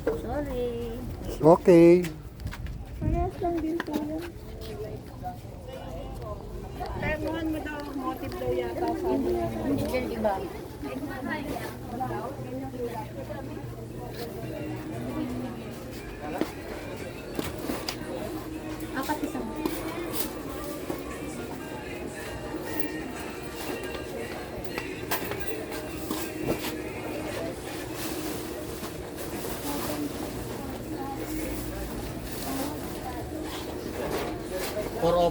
Sorry. Okay. Parehas lang din po yan. Temuhan mo daw, motive daw yata sa ano yan. Diyan iba. Apat isang.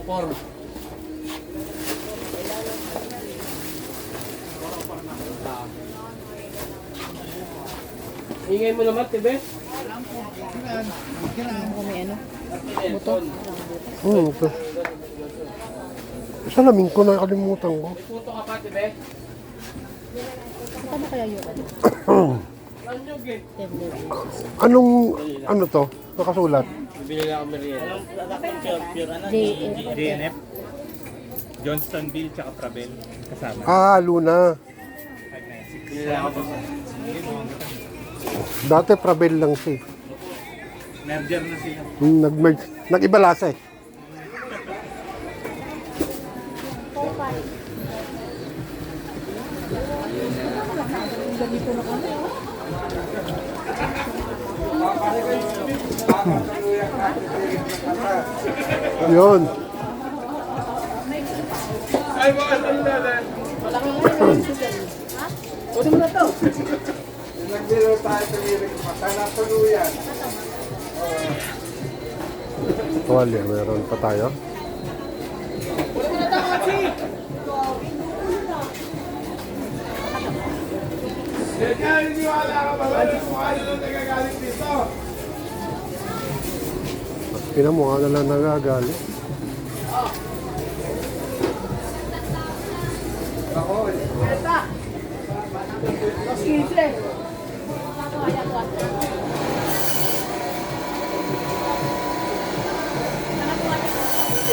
Por. Ingay mo naman, Tibe. May ano? Buto. Ito. Salamin ko, nakalimutan ko. Puto ka pa, Tibe. Saan na kaya yun? Lanyog eh. Anong, ano to? Nakasulat? Bibili lang ako merienda. DNF, Johnstonville, tsaka Pravel kasama. Ah, Luna. 596. Bibili lang ako. Dati Pravel lang siya. Merger na sila. Nag-merge. Nag-iba lasa eh. Yun. Ay, mga sandali. Kunin mo na to. Nagbiro tayo sa lirik pa. Sana tuluyan. Tuwalya, meron pa tayo. Kunin mo na to, Kachi. Kaya niniwala ka ba? Wala kung ano nung nagagalit dito. Pinamukha na lang nagagali. Ako, Esta. Los 15.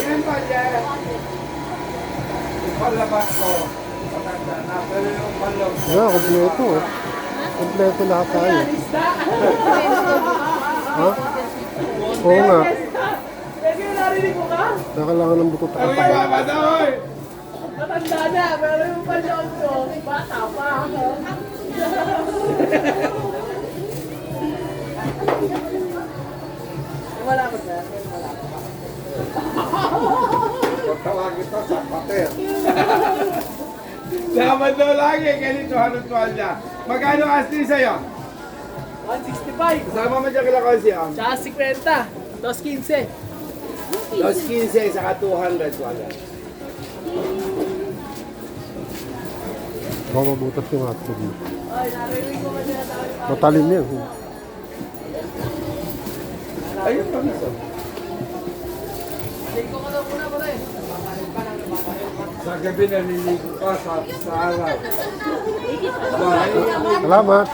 ilan pa dyan? Yung palabas ko. Matanda na. Pero yung palong. Yeah, kompleto eh. Kompleto lahat tayo. Ha? Oo nga. Pwede yung narinig mo ka? Nakailangan ng buto Ano tayo. yung baba na, oy? Matanda na, pero yung palyon ko, bata pa. Wala ko na. Pagtawagin to sa pater. Laman daw lagi. Ganito hanong tuwalya. Magkano asli sa'yo? 165. Kasama mo dyan kila Konsi, ah. Tsaka 50. 215. Los 15, saka 200 wala. Baka mabutas yung hotdog mo. Ay, narinig ko kasi na tayo. Matalim yan. Ayun pa miso. Take ko na muna pala eh. Sa gabi naliligo ka sa araw. Salamat.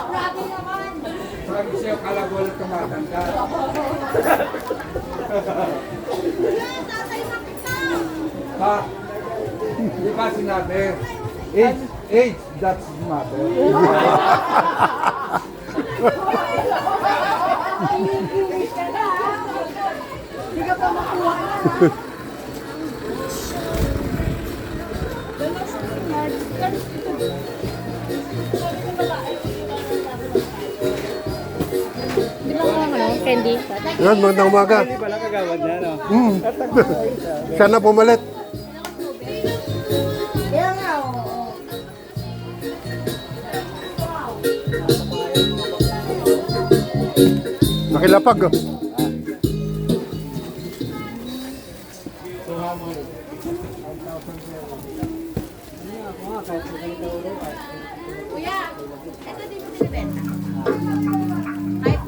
Sabi siya, kalagol at tumatanda. Ha? Di ba sinabi? Age, that's matter. Hindi ka pa makuha. Di ba kung ano, candy? Yan, magandang umaga. Hindi pala kagawad na, no? Siya na pumalit. Kaya nga, oo. Nakilapag. Oh. Kuya, ito din mo binibenta.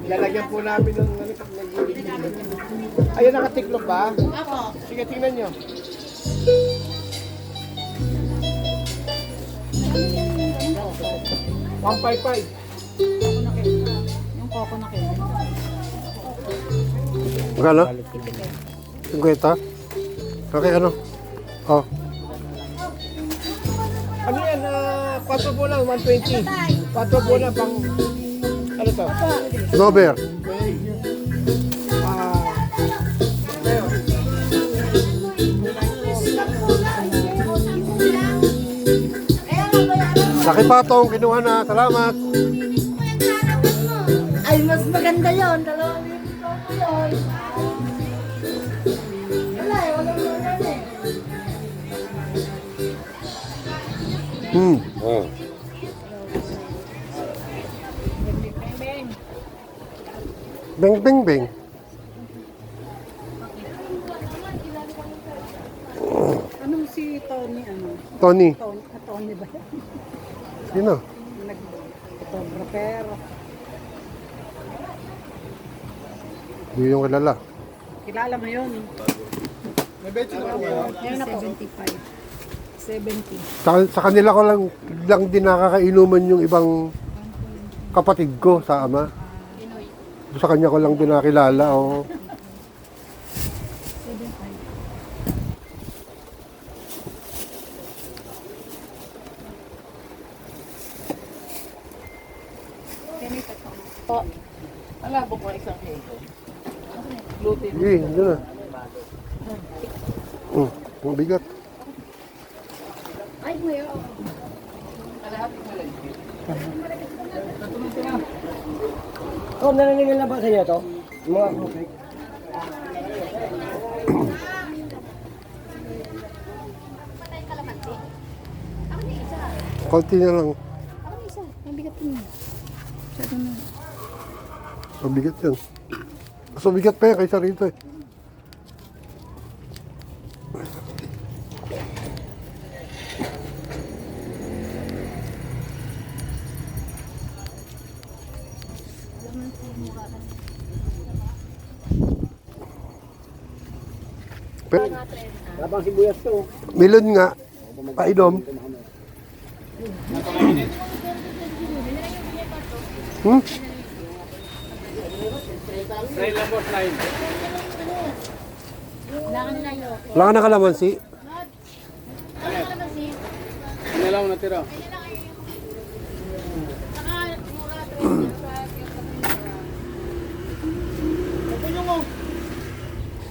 Lalagyan po namin ng ano pag nag-iigit. Ayun, nakatiklop ba? Ako. Sige, tingnan nyo. $155. Yung coco na kayo. Magkano? 50? Okay, ano? Oh. Ano yan? 4 bola, 120. 4 bola pang... Snowbear. Laki patong, kinuha na. Salamat. Ay, mas maganda yun. 2 libo po yun. Wala eh, walang naman eh. Oh. Beng, beng, beng. Anong si Tony, ano? Tony. Tony ba? Sino? Nag-photographer. Hindi yung kilala. Kilala mo yun? May betyo na po kayo? Ngayon na po. 75. 70. Sa kanila ko lang din nakakainuman yung ibang kapatid ko sa ama. Sa kanya ko lang din nakilala. Oh. Alabok mo isang kilo. Sige, hindi na. Ang bigat. Ay, may Oh, narinig na ba sa inyo to? Mga kupik. Konti na lang. Mabigat yun. Mabigat yan. Mas mabigat pa yan kaysa rito eh. Pero, Labang sibuyas to. milon nga, painom. Hmm? Trail lang boss, line. Wala ka na kalamansi. Ano lang natira?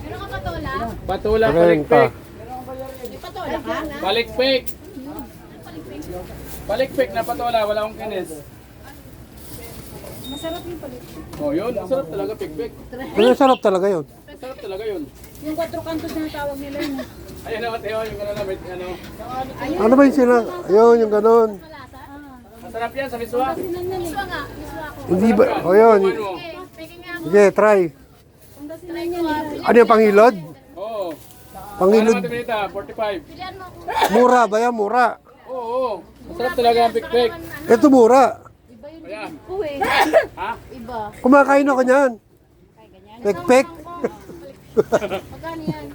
Meron ka patola? Patula, Renta. palikpik. May patola ka? Palikpik. Palikpik na patula, wala akong kinis. Masarap yung palit. Oh, yun. Masarap talaga, pikpik. Pero sarap talaga yun. Masarap talaga yun. Yung 4 kantos na tawag nila yun. Ayun naman, Teo, yung ano namin, ano. Ano ba yung sila? Ayun, yung ganon. Masarap yan sa miswa. Miswa nga. Miswa ako. Hindi ba? O yun. Ano? Peke nga. Sige, try. Try ko ah. Ano yung pangilod? Oo. Pangilod. Ano naman minita? 45. Pilihan mo ako. Mura ba yan? Mura. Oo. Masarap talaga ang pikpik. Ito mura. Ayan. Uy. Ha? Iba. Kumakain ako niyan. Pek-pek. Magkano yan?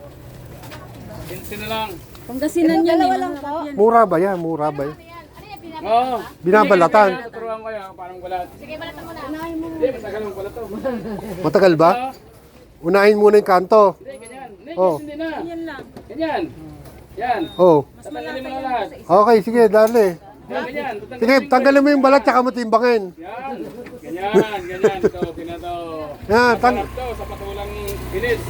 15 na lang. Pangasinan yan. Dalawa lang po. Mura ba yan? Mura ba yan? Ano yan? Pinapalatan? Oo. Binabalatan. Tuturuan ko yan, parang balat. Sige, balatan mo na. Hindi, matagal ang balat to. Matagal ba? Unahin muna yung kanto. Hindi, ganyan. Hindi, Oh. hindi na. Ganyan. Yan. Oh. Tatanggalin mo na lahat. Okay, sige, dali. Yan, ganyan. Tatanggalin Sige, tanggalin mo yung balat tsaka mo timbangin. Yan. Ganyan, ganyan. Ito, tinato. Yan, Masarap to sa patulang ginis.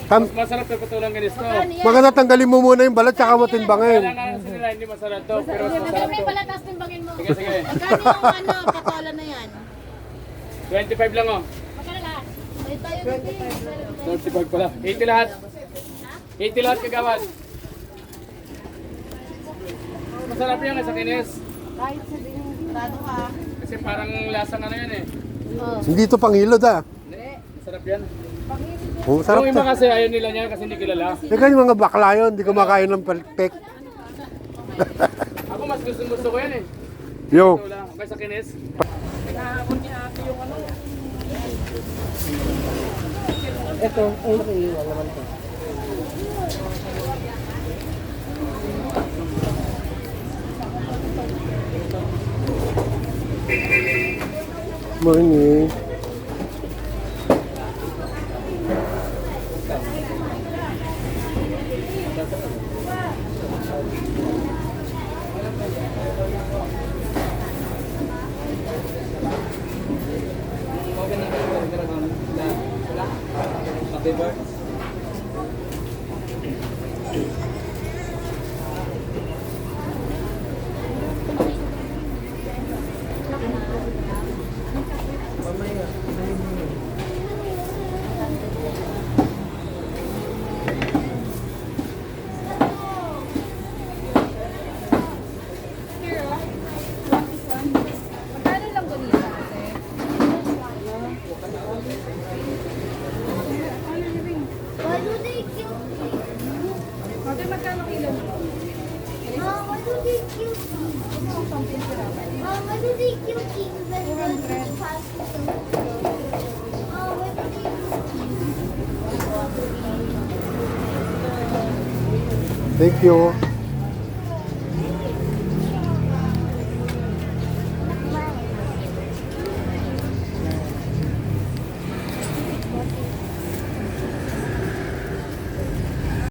Mas masarap sa patulang ginis to. maganda tanggalin mo muna yung balat tsaka mo timbangin. Kailangan sa nila, hindi masarap to. Pero mas masarap May to. palatas timbangin mo. Sige, sige. Magkano yung patola na yan? 25 lang oh. Magkano lahat? May tayo dito. 25 pala. 80 lahat. 80 lahat kagawad. Masarap yan sa kinis. Kahit sabihin, rado ka. Kasi parang lasang ano yan eh. Hindi ito pangilod ah. Hindi, masarap yan. Oh, sarap Yung iba to. kasi ayaw nila niya kasi hindi kilala. Teka yung mga bakla yun, hindi kumakain ng pek. Ako mas gusto ko yan eh. Yo. Wala. Okay sa kinis. Ito, okay, wala naman to. Morning. diba? Magkano lang ko nila ate? Why do they kill me? Ate, magkano kilo mo? Why do they kill me? Why do they kill kings when they're fast? Why do they kill kings? Thank you.